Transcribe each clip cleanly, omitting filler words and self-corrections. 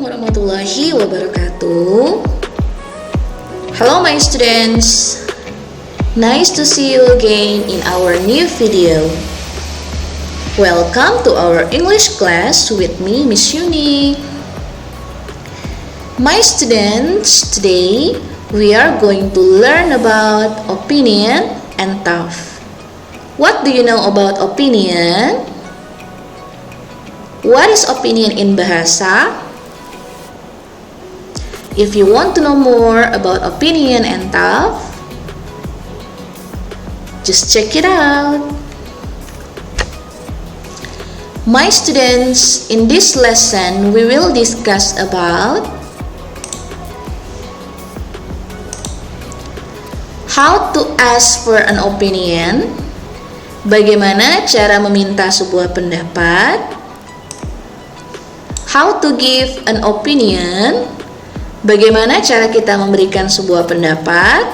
warahmatullahi wabarakatuh. Hello my students. Nice to see you again in our new video. Welcome to our English class with me, Miss Yuni. My students, today we are going to learn about opinion and tough. What do you know about opinion? What is opinion in bahasa? If you want to know more about opinion and tough, just check it out. My students, in this lesson we will discuss about how to ask for an opinion, bagaimana cara meminta sebuah pendapat, how to give an opinion, bagaimana cara kita memberikan sebuah pendapat,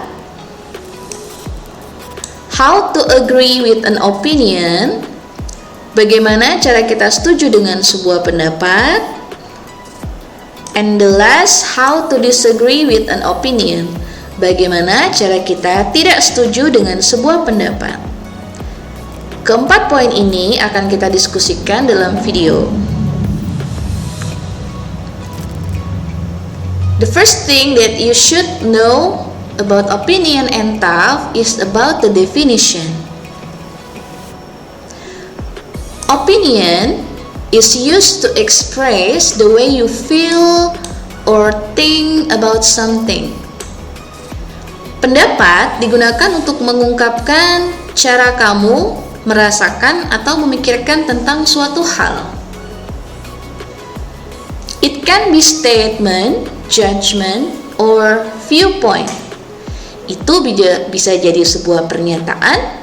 how to agree with an opinion, bagaimana cara kita setuju dengan sebuah pendapat, and the last, how to disagree with an opinion, bagaimana cara kita tidak setuju dengan sebuah pendapat. Keempat poin ini akan kita diskusikan dalam video. The first thing that you should know about opinion and tough is about the definition. Opinion is used to express the way you feel or think about something. Pendapat digunakan untuk mengungkapkan cara kamu merasakan atau memikirkan tentang suatu hal. It can be statement, judgment, or viewpoint. Itu bisa jadi sebuah pernyataan,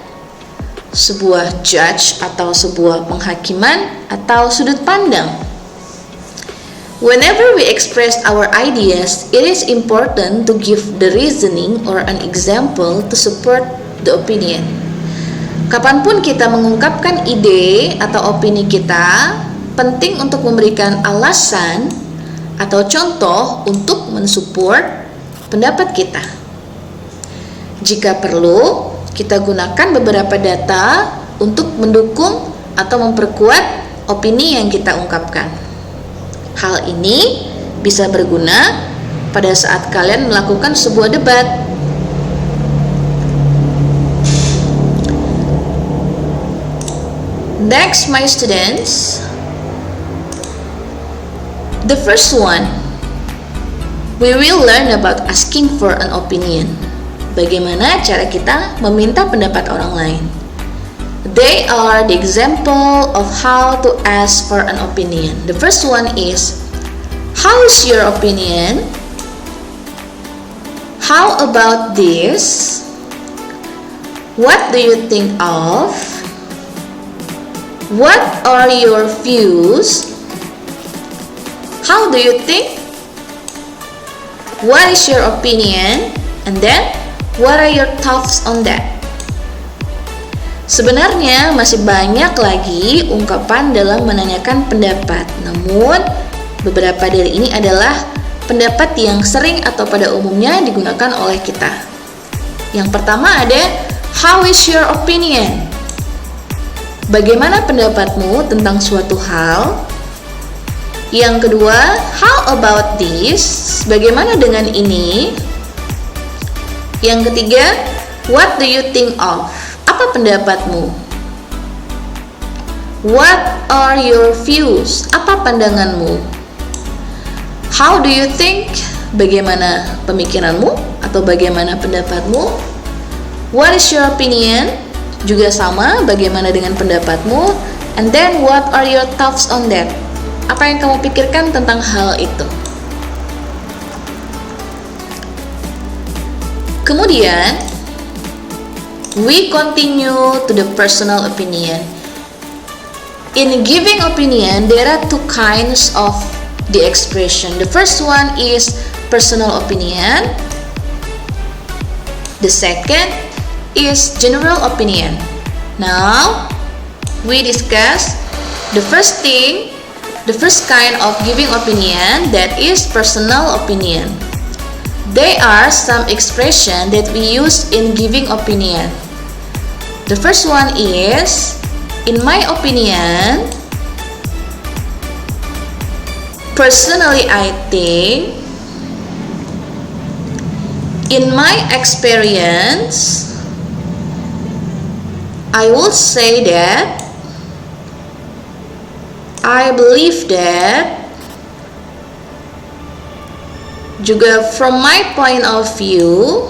sebuah judge atau sebuah penghakiman atau sudut pandang. Whenever we express our ideas, it is important to give the reasoning or an example to support the opinion. Kapanpun kita mengungkapkan ide atau opini kita, penting untuk memberikan alasan atau contoh untuk mensupport pendapat kita. Jika perlu, kita gunakan beberapa data untuk mendukung atau memperkuat opini yang kita ungkapkan. Hal ini bisa berguna pada saat kalian melakukan sebuah debat. Next, my students, the first one, we will learn about asking for an opinion. Bagaimana cara kita meminta pendapat orang lain. They are the example of how to ask for an opinion. The first one is, how is your opinion? How about this? What do you think of? What are your views? How do you think? What is your opinion? And then, what are your thoughts on that? Sebenarnya masih banyak lagi ungkapan dalam menanyakan pendapat. Namun, beberapa dari ini adalah pendapat yang sering atau pada umumnya digunakan oleh kita. Yang pertama ada, how is your opinion? Bagaimana pendapatmu tentang suatu hal? Yang kedua, how about this? Bagaimana dengan ini? Yang ketiga, what do you think of? Apa pendapatmu? What are your views? Apa pandanganmu? How do you think? Bagaimana pemikiranmu atau bagaimana pendapatmu? What is your opinion? Juga sama, bagaimana dengan pendapatmu? And then, what are your thoughts on that? Apa yang kamu pikirkan tentang hal itu? Kemudian, we continue to the personal opinion. In giving opinion, there are two kinds of the expression. The first one is personal opinion. The second is general opinion. Now, we discuss the first thing, The first kind of giving opinion, that is personal opinion. There are some expressions that we use in giving opinion. The first one is, in my opinion, personally I think, in my experience, I would say that, I believe that, juga from my point of view,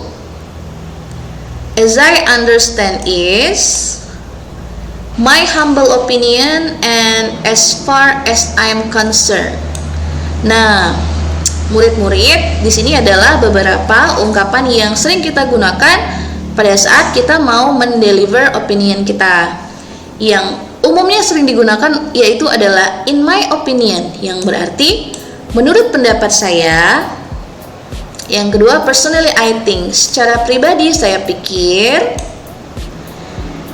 as I understand is, my humble opinion and as far as I'm concerned. Nah, murid-murid, di sini adalah beberapa ungkapan yang sering kita gunakan pada saat kita mau mendeliver opinion kita. Yang umumnya sering digunakan yaitu adalah in my opinion, yang berarti menurut pendapat saya. Yang kedua, personally I think, secara pribadi saya pikir.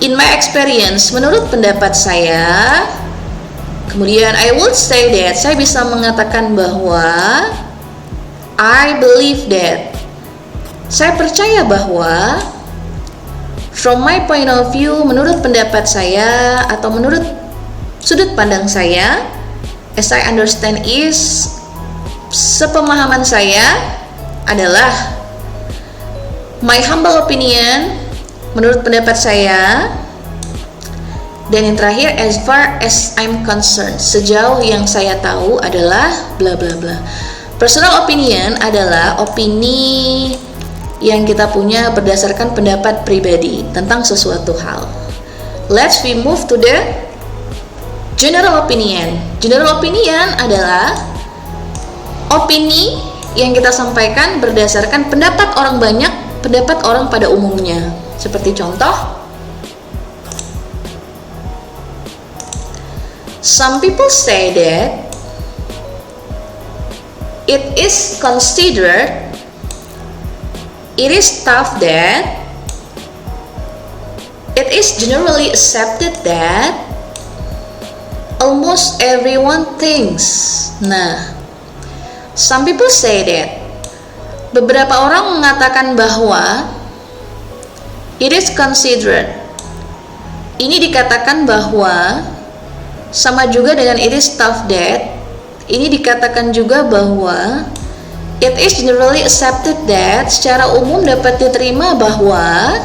In my experience, menurut pendapat saya. Kemudian I would say that, saya bisa mengatakan bahwa, I believe that, saya percaya bahwa, from my point of view, menurut pendapat saya atau menurut sudut pandang saya, as I understand is, sepemahaman saya adalah, my humble opinion, menurut pendapat saya, dan yang terakhir, as far as I'm concerned, sejauh yang saya tahu adalah bla bla bla. Personal opinion adalah opini yang kita punya berdasarkan pendapat pribadi tentang sesuatu hal. Let's we move to the general opinion. General opinion adalah opini yang kita sampaikan berdasarkan pendapat orang banyak, pendapat orang pada umumnya. Seperti contoh, some people say that it is considered, it is tough that, it is generally accepted that, almost everyone thinks. Nah, some people say that, beberapa orang mengatakan bahwa, it is considered, ini dikatakan bahwa, sama juga dengan it is tough that, ini dikatakan juga bahwa, it is generally accepted that, secara umum dapat diterima bahwa,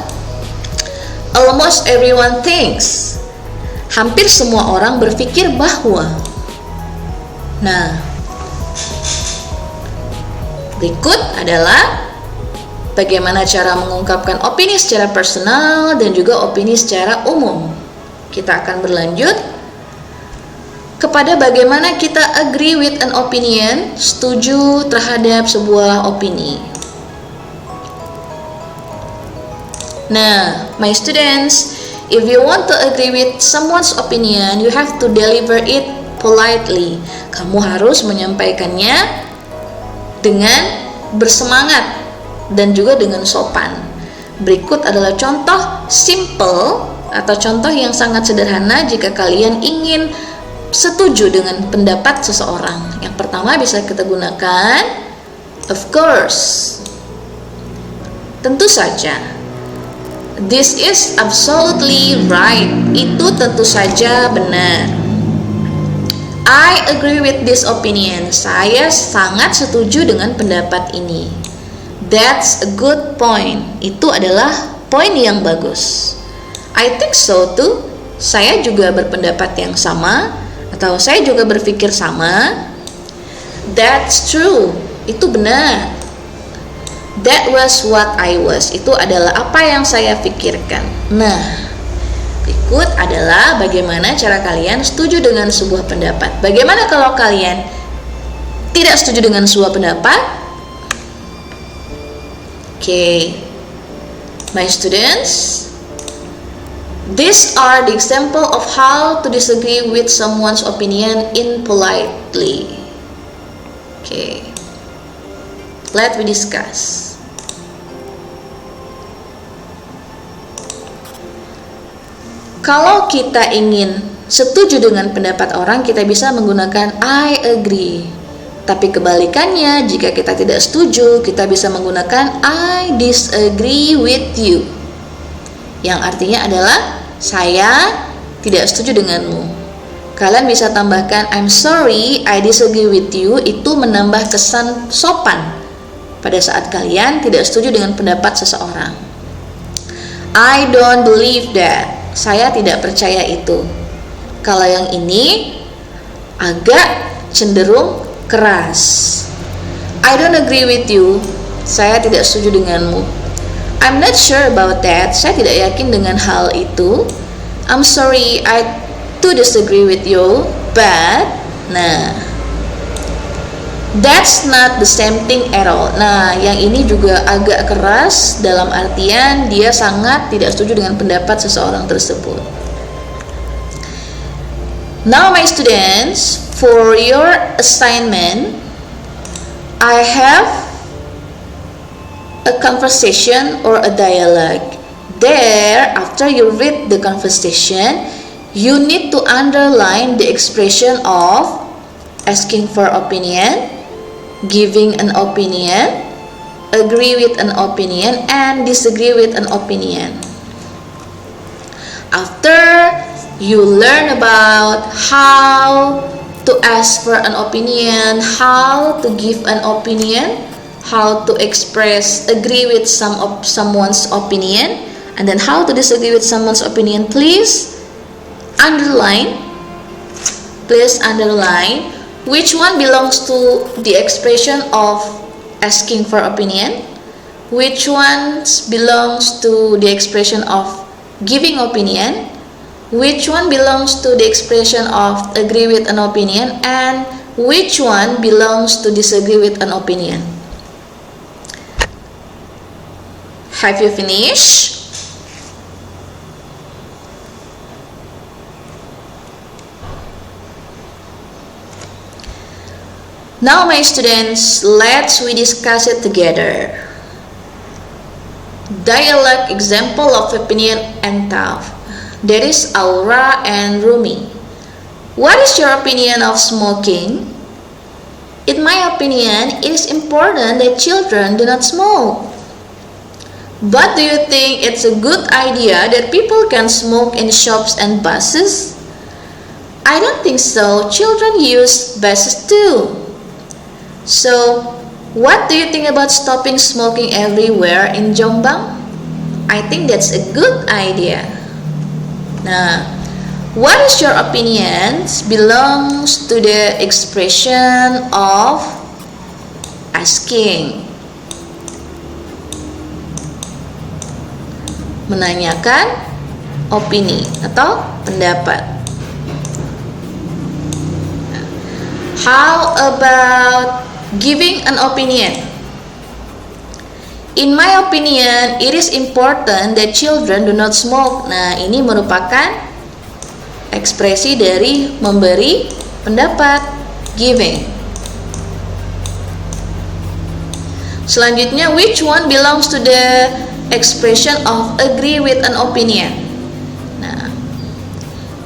almost everyone thinks, hampir semua orang berpikir bahwa. Nah, berikut adalah bagaimana cara mengungkapkan opini secara personal dan juga opini secara umum. Kita akan berlanjut kepada bagaimana kita agree with an opinion, setuju terhadap sebuah opini. Nah, my students, if you want to agree with someone's opinion, you have to deliver it politely. Kamu harus menyampaikannya dengan bersemangat dan juga dengan sopan. Berikut adalah contoh simple atau contoh yang sangat sederhana jika kalian ingin setuju dengan pendapat seseorang. Yang pertama bisa kita gunakan of course, tentu saja. This is absolutely right, itu tentu saja benar. I agree with this opinion, saya sangat setuju dengan pendapat ini. That's a good point, itu adalah poin yang bagus. I think so too, saya juga berpendapat yang sama, atau saya juga berpikir sama. That's true, itu benar. That was what I was, itu adalah apa yang saya pikirkan. Nah, berikut adalah bagaimana cara kalian setuju dengan sebuah pendapat. Bagaimana kalau kalian tidak setuju dengan sebuah pendapat? Okay, my students, these are the example of how to disagree with someone's opinion impolitely. Okay, let me discuss. Kalau kita ingin setuju dengan pendapat orang, kita bisa menggunakan I agree. Tapi kebalikannya, jika kita tidak setuju, kita bisa menggunakan I disagree with you, yang artinya adalah saya tidak setuju denganmu. Kalian bisa tambahkan I'm sorry, I disagree with you. Itu menambah kesan sopan pada saat kalian tidak setuju dengan pendapat seseorang. I don't believe that. Saya tidak percaya itu. Kalau yang ini agak cenderung keras. I don't agree with you. Saya tidak setuju denganmu. I'm not sure about that. Saya tidak yakin dengan hal itu. I'm sorry, I to disagree with you, but that's not the same thing at all. Nah, yang ini juga agak keras dalam artian dia sangat tidak setuju dengan pendapat seseorang tersebut. Now my students, for your assignment, I have a conversation or a dialogue. There, after you read the conversation, you need to underline the expression of asking for opinion, giving an opinion, agree with an opinion, and disagree with an opinion. After you learn about how to ask for an opinion, how to give an opinion, how to express agree with someone's opinion, and then how to disagree with someone's opinion, please underline which one belongs to the expression of asking for opinion, which one belongs to the expression of giving opinion, which one belongs to the expression of agree with an opinion, and which one belongs to disagree with an opinion. Have you finished? Now my students, let's we discuss it together. Dialogue example of opinion and thought. That is Aura and Rumi. What is your opinion of smoking? In my opinion, it is important that children do not smoke. But do you think it's a good idea that people can smoke in shops and buses? I don't think so. Children use buses too. So, what do you think about stopping smoking everywhere in Jombang? I think that's a good idea. Nah, what is your opinion belongs to the expression of asking. Menanyakan opini atau pendapat. How about giving an opinion? In my opinion, it is important that children do not smoke. Nah, ini merupakan ekspresi dari memberi pendapat, giving. Selanjutnya, which one belongs to the expression of agree with an opinion? Nah,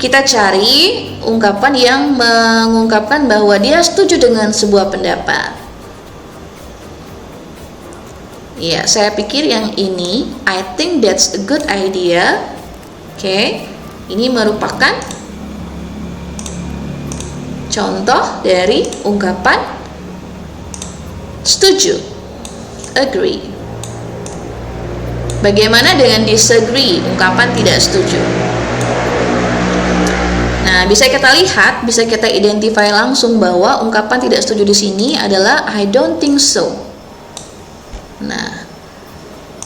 kita cari ungkapan yang mengungkapkan bahwa dia setuju dengan sebuah pendapat. Ya, saya pikir yang ini, I think that's a good idea. Oke, ini merupakan contoh dari ungkapan setuju, agree. Bagaimana dengan disagree, ungkapan tidak setuju? Nah, bisa kita lihat, bisa kita identify langsung bahwa ungkapan tidak setuju di sini adalah I don't think so. Nah,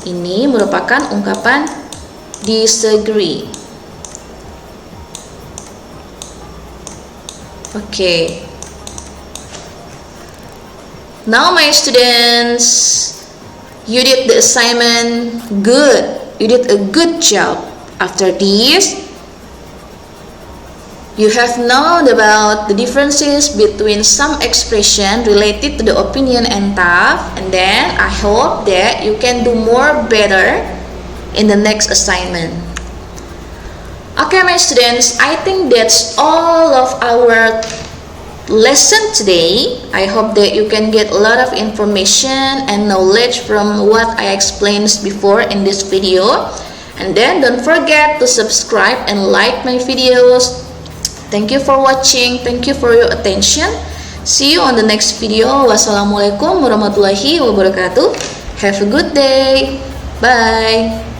ini merupakan ungkapan disagree. Okay. Now my students, you did the assignment good. You did a good job. After this, you have known about the differences between some expression related to the opinion and thought, and then I hope that you can do more better in the next assignment. Okay, my students, I think that's all of our lesson today. I hope that you can get a lot of information and knowledge from what I explained before in this video. And then don't forget to subscribe and like my videos. Thank you for watching. Thank you for your attention. See you on the next video. Wassalamualaikum warahmatullahi wabarakatuh. Have a good day. Bye.